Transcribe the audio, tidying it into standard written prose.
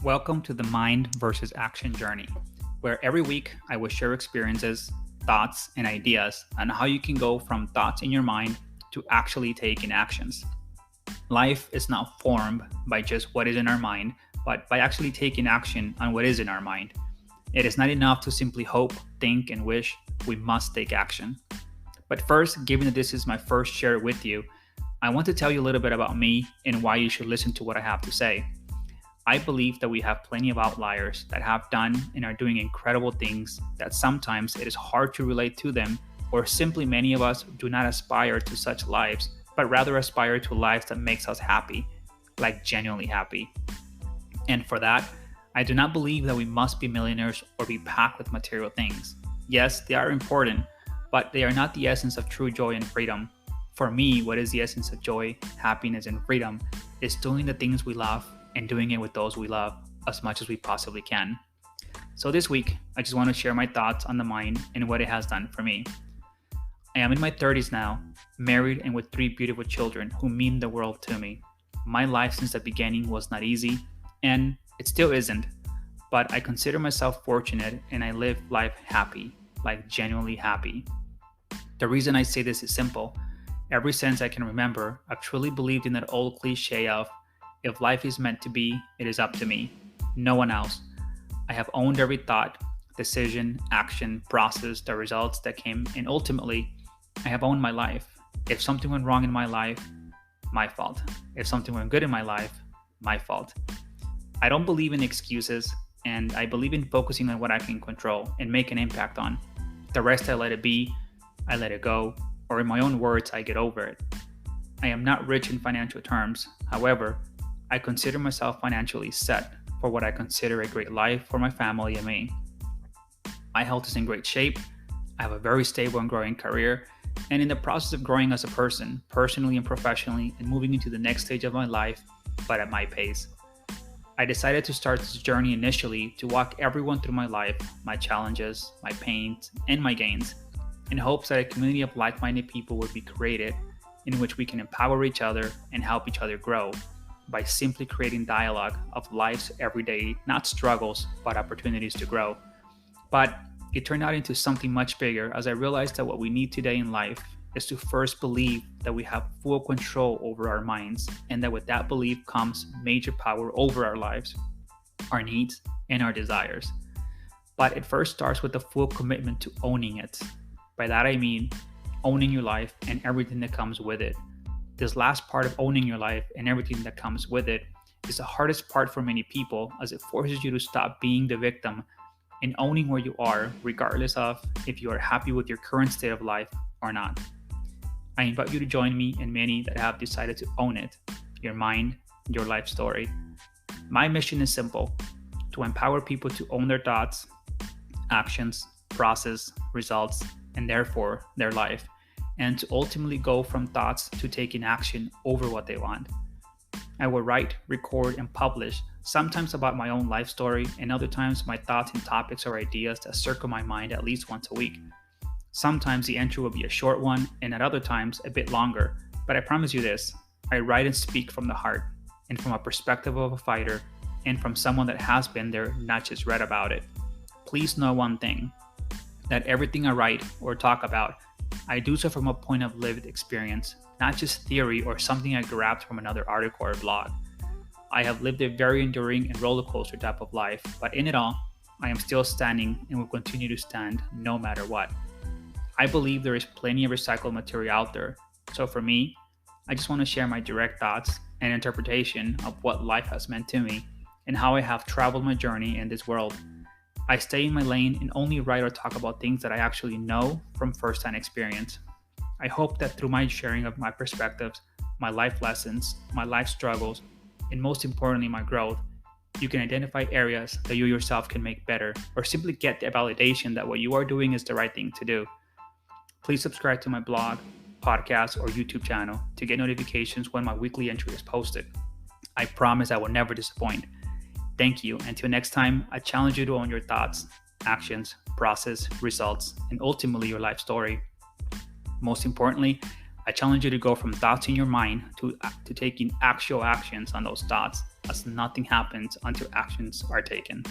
Welcome to the Mind versus Action journey, where every week I will share experiences, thoughts, and ideas on how you can go from thoughts in your mind to actually taking actions. Life is not formed by just what is in our mind, but by actually taking action on what is in our mind. It is not enough to simply hope, think, and wish. We must take action. But first, given that this is my first share with you, I want to tell you a little bit about me and why you should listen to what I have to say. I believe that we have plenty of outliers that have done and are doing incredible things that sometimes it is hard to relate to them, or simply many of us do not aspire to such lives, but rather aspire to lives that makes us happy, like genuinely happy. And for that, I do not believe that we must be millionaires or be packed with material things. Yes, they are important, but they are not the essence of true joy and freedom. For me, what is the essence of joy, happiness, and freedom is doing the things we love and doing it with those we love as much as we possibly can. So this week, I just want to share my thoughts on the mind and what it has done for me. I am in my 30s now, married and with 3 beautiful children who mean the world to me. My life since the beginning was not easy, and it still isn't, but I consider myself fortunate and I live life happy, like genuinely happy. The reason I say this is simple. Ever since I can remember, I've truly believed in that old cliche of, if life is meant to be, it is up to me, no one else. I have owned every thought, decision, action, process, the results that came, and ultimately, I have owned my life. If something went wrong in my life, my fault. If something went good in my life, my fault. I don't believe in excuses, and I believe in focusing on what I can control and make an impact on. The rest I let it be, I let it go, or in my own words, I get over it. I am not rich in financial terms. However, I consider myself financially set for what I consider a great life for my family and me. My health is in great shape. I have a very stable and growing career, and in the process of growing as a person, personally and professionally, and moving into the next stage of my life, but at my pace. I decided to start this journey initially to walk everyone through my life, my challenges, my pains, and my gains, in hopes that a community of like-minded people would be created in which we can empower each other and help each other grow by simply creating dialogue of life's everyday, not struggles, but opportunities to grow. But it turned out into something much bigger as I realized that what we need today in life is to first believe that we have full control over our minds, and that with that belief comes major power over our lives, our needs, and our desires. But it first starts with the full commitment to owning it. By that I mean owning your life and everything that comes with it. This last part of owning your life and everything that comes with it is the hardest part for many people, as it forces you to stop being the victim and owning where you are, regardless of if you are happy with your current state of life or not. I invite you to join me and many that have decided to own it, your mind, your life story. My mission is simple: to empower people to own their thoughts, actions, process, results, and therefore their life, and to ultimately go from thoughts to taking action over what they want. I will write, record, and publish, sometimes about my own life story, and other times my thoughts and topics or ideas that circle my mind at least once a week. Sometimes the entry will be a short one, and at other times a bit longer, but I promise you this: I write and speak from the heart, and from a perspective of a fighter, and from someone that has been there, not just read about it. Please know one thing, that everything I write or talk about, I do so from a point of lived experience, not just theory or something I grabbed from another article or blog. I have lived a very enduring and roller coaster type of life, but in it all, I am still standing and will continue to stand no matter what. I believe there is plenty of recycled material out there, so for me, I just want to share my direct thoughts and interpretation of what life has meant to me and how I have traveled my journey in this world. I stay in my lane and only write or talk about things that I actually know from first-hand experience. I hope that through my sharing of my perspectives, my life lessons, my life struggles, and most importantly, my growth, you can identify areas that you yourself can make better, or simply get the validation that what you are doing is the right thing to do. Please subscribe to my blog, podcast, or YouTube channel to get notifications when my weekly entry is posted. I promise I will never disappoint. Thank you. Until next time, I challenge you to own your thoughts, actions, process, results, and ultimately your life story. Most importantly, I challenge you to go from thoughts in your mind to taking actual actions on those thoughts, as nothing happens until actions are taken.